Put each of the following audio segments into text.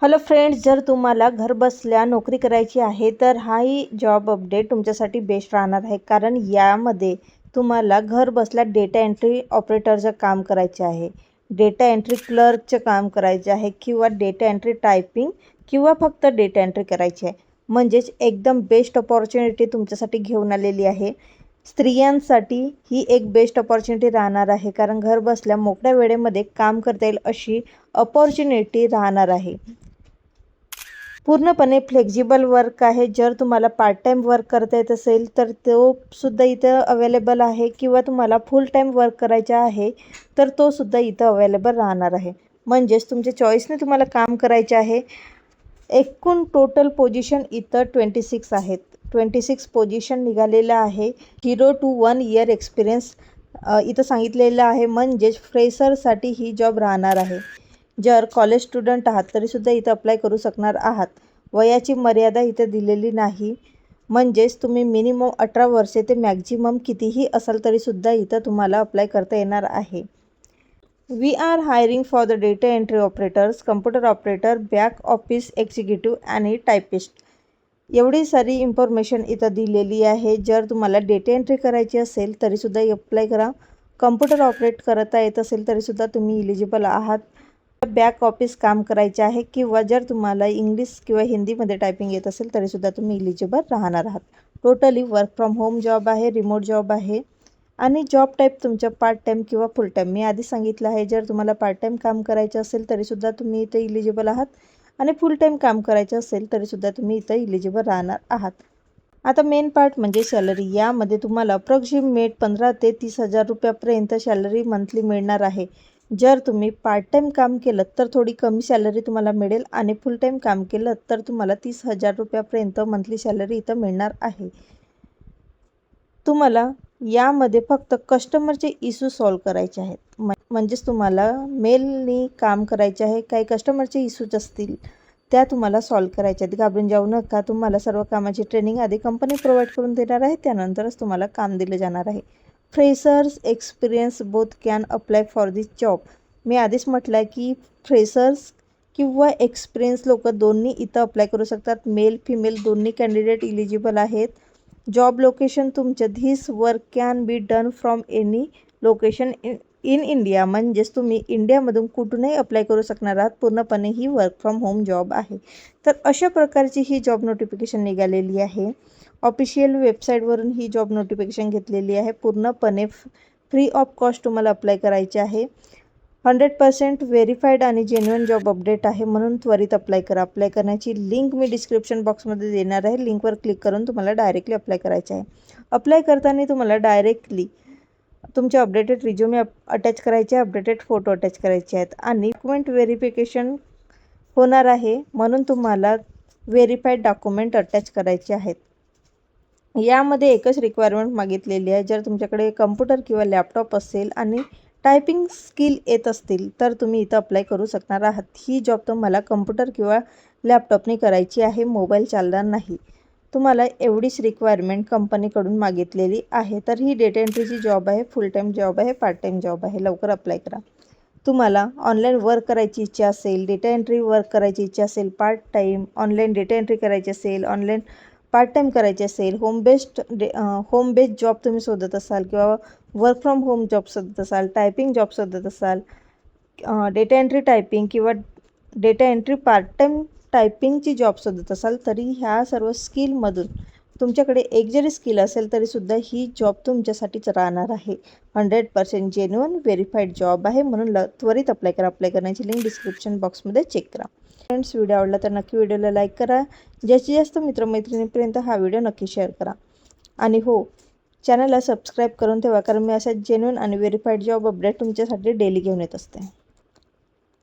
Hello friends, जर तुम्हाला घर बसल्या नोकरी करायची आहे तर हाही जॉब अपडेट तुमच्यासाठी बेस्ट राहणार आहे. कारण यामध्ये तुम्हाला घर बसल्या डेटा एंट्री ऑपरेटरचं काम करायचे आहे, डेटा एंट्री क्लर्कचं काम करायचे आहे किंवा डेटा एंट्री टायपिंग किंवा फक्त डेटा एंट्री करायची आहे. म्हणजेच एकदम बेस्ट अपॉर्च्युनिटी तुमच्यासाठी घेऊन आलेली आहे. स्त्रियांसाठी ही एक बेस्ट अपॉर्च्युनिटी राहणार आहे, कारण घर बसल्या मोकळ्या वेळेमध्ये काम करता येईल अशी अपॉर्च्युनिटी राहणार आहे. पूर्णपणे फ्लेक्झिबल वर्क आहे. जर तुम्हाला पार्ट टाईम वर्क करता येत असेल तर तो सुद्धा इथं अवेलेबल आहे, किंवा तुम्हाला फुल टाईम वर्क करायचा आहे तर तो सुद्धा इथं अवेलेबल राहणार आहे. म्हणजेच तुमच्या चॉईसने तुम्हाला काम करायचे आहे. एकूण टोटल पोझिशन इथं 26 आहेत. 26 पोझिशन निघालेलं आहे. 0 to 1 इयर एक्सपिरियन्स इथं सांगितलेलं आहे. म्हणजेच फ्रेशरसाठी ही जॉब राहणार आहे. जर कॉलेज स्टुडंट आहात तरीसुद्धा इथं अप्लाय करू शकणार आहात. वयाची मर्यादा इथं दिलेली नाही. म्हणजेच तुम्ही मिनिमम 18 वर्षे ते मॅक्झिमम कितीही असाल तरीसुद्धा इथं तुम्हाला अप्लाय करता येणार आहे. We are hiring for the data entry operators, computer operator, back office executive आणि टायपिस्ट. एवढी सारी इन्फॉर्मेशन इथं दिलेली आहे. जर तुम्हाला डेटा एंट्री करायची असेल तरीसुद्धा अप्लाय करा. कम्प्युटर ऑपरेट करता येत असेल तरीसुद्धा तुम्ही इलिजिबल आहात. बॅक ऑफिस काम करायचे आहे, किंवा जर तुम्हाला इंग्लिश किंवा हिंदीमध्ये टायपिंग येत असेल तरीसुद्धा तुम्ही इलिजिबल राहणार आहात. Totally work from home job आहे, रिमोट जॉब आहे. आणि जॉब टाईप तुमचं पार्ट टाईम किंवा फुल टाईम. मी आधी सांगितलं आहे, जर तुम्हाला पार्ट टाईम काम करायचं असेल तरीसुद्धा तुम्ही इथं इलिजिबल आहात, आणि फुल टाईम काम करायचं असेल तरीसुद्धा तुम्ही इथं इलिजिबल राहणार आहात. आता मेन पार्ट म्हणजे सॅलरी. यामध्ये तुम्हाला अप्रॉक्सिमेट 15 ते 30,000 रुपयापर्यंत सॅलरी मंथली मिळणार आहे. जर तुम्ही पार्ट टाईम काम केलं तर थोडी कमी सॅलरी तुम्हाला मिळेल, आणि फुल टाईम काम केलं तर तुम्हाला 30,000 रुपयापर्यंत मंथली सॅलरी इथं मिळणार आहे. तुम्हाला यामध्ये फक्त कस्टमरचे इश्यू सॉल्व करायचे आहेत. म्हणजेच तुम्हाला मेलनी काम करायचे आहे. काही कस्टमरचे इश्यूज असतील त्या तुम्हाला सॉल्व करायच्या आहेत. घाबरून जाऊ नका. तुम्हाला सर्व कामाची ट्रेनिंग आधी कंपनी प्रोव्हाइड करून देणार आहे, त्यानंतरच तुम्हाला काम दिलं जाणार आहे. Freshers experience both can apply for this job. मी आधीच म्हटलं आहे की फ्रेशर्स किंवा एक्सपिरियन्स लोक दोन्ही इथं अप्लाय करू शकतात. मेल फिमेल दोन्ही कॅन्डिडेट इलिजिबल आहेत. जॉब लोकेशन तुमचं this work can be done from any location in India. म्हणजेच तुम्ही इंडियामधून कुठूनही अप्लाय करू शकणार आहात. पूर्णपणे ही वर्क फ्रॉम होम जॉब आहे. तर अशा प्रकारची ही जॉब नोटिफिकेशन निघालेली आहे. ऑफिशियल वेबसाईटवरून ही जॉब नोटिफिकेशन घेतलेली आहे. पूर्णपणे फ्री ऑफ कॉस्ट तुम्हाला अप्लाय करायचे आहे. 100% व्हेरीफाईड आणि जेन्युइन जॉब अपडेट आहे, म्हणून त्वरित अप्लाय करा. अप्लाय करण्याची लिंक मी डिस्क्रिप्शन बॉक्समध्ये देणार आहे. लिंकवर क्लिक करून तुम्हाला डायरेक्टली अप्लाय करायचे आहे. अप्लाय करताना तुम्हाला डायरेक्टली तुमचे अपडेटेड रिझ्युमे अटॅच करायचे, अपडेटेड फोटो अटॅच करायचे आहेत, आणि डॉक्युमेंट व्हेरिफिकेशन होणार आहे, म्हणून तुम्हाला व्हेरीफाईड डॉक्युमेंट अटॅच करायचे आहेत. यामध्ये एकच रिक्वायरमेंट मागितलेली आहे. जर तुमच्याकडे कम्प्युटर किंवा लॅपटॉप असेल आणि टायपिंग स्किल येत असतील तर तुम्ही इथं अप्लाय करू शकणार आहात. ही जॉब तुम्हाला कम्प्युटर किंवा लॅपटॉपने करायची आहे, मोबाईल चालणार नाही. तुम्हाला एवढीच रिक्वायरमेंट कंपनीकडून मागितलेली आहे. तर ही डेटा एंट्रीची जॉब आहे, फुल टाईम जॉब आहे, पार्ट टाईम जॉब आहे. लवकर अप्लाय करा. तुम्हाला ऑनलाईन वर्क करायची इच्छा असेल, डेटा एंट्री वर्क करायची इच्छा असेल, part time online data entry करायची असेल, ऑनलाईन पार्ट टाईम करायचे असेल, होम बेस्ड जॉब तुम्ही शोधत असाल, किंवा वर्क फ्रॉम होम जॉब शोधत असाल, टायपिंग जॉब शोधत असाल, डेटा एंट्री टायपिंग किंवा डेटा एंट्री पार्ट टाईम टायपिंगची जॉब शोधत असाल, तरी ह्या सर्व स्किलमधून तुमच्याकडे एक जरी स्किल असेल तरीसुद्धा ही जॉब तुमच्यासाठीच राहणार आहे. 100% जेन्युइन व्हेरीफाईड जॉब आहे, म्हणून त्वरित अप्लाय करा. अप्लाय करण्याची लिंक डिस्क्रिप्शन बॉक्समध्ये चेक करा. फ्रेंड्स, व्हिडिओ आवडला तर नक्की व्हिडिओला लाईक करा. जास्तीत जास्त मित्रमैत्रिणींपर्यंत हा व्हिडिओ नक्की शेअर करा. आणि हो, चॅनलला सबस्क्राईब करून ठेवा, कारण मी अशा जेन्युइन आणि व्हेरीफाईड जॉब अपडेट तुमच्यासाठी डेली घेऊन येत असते.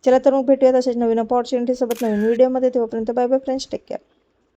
चला तर मग भेटूयात अशाच नवीन अपॉर्च्युनिटीसोबत नवीन व्हिडिओमध्ये. तेव्हापर्यंत bye bye friends, take care.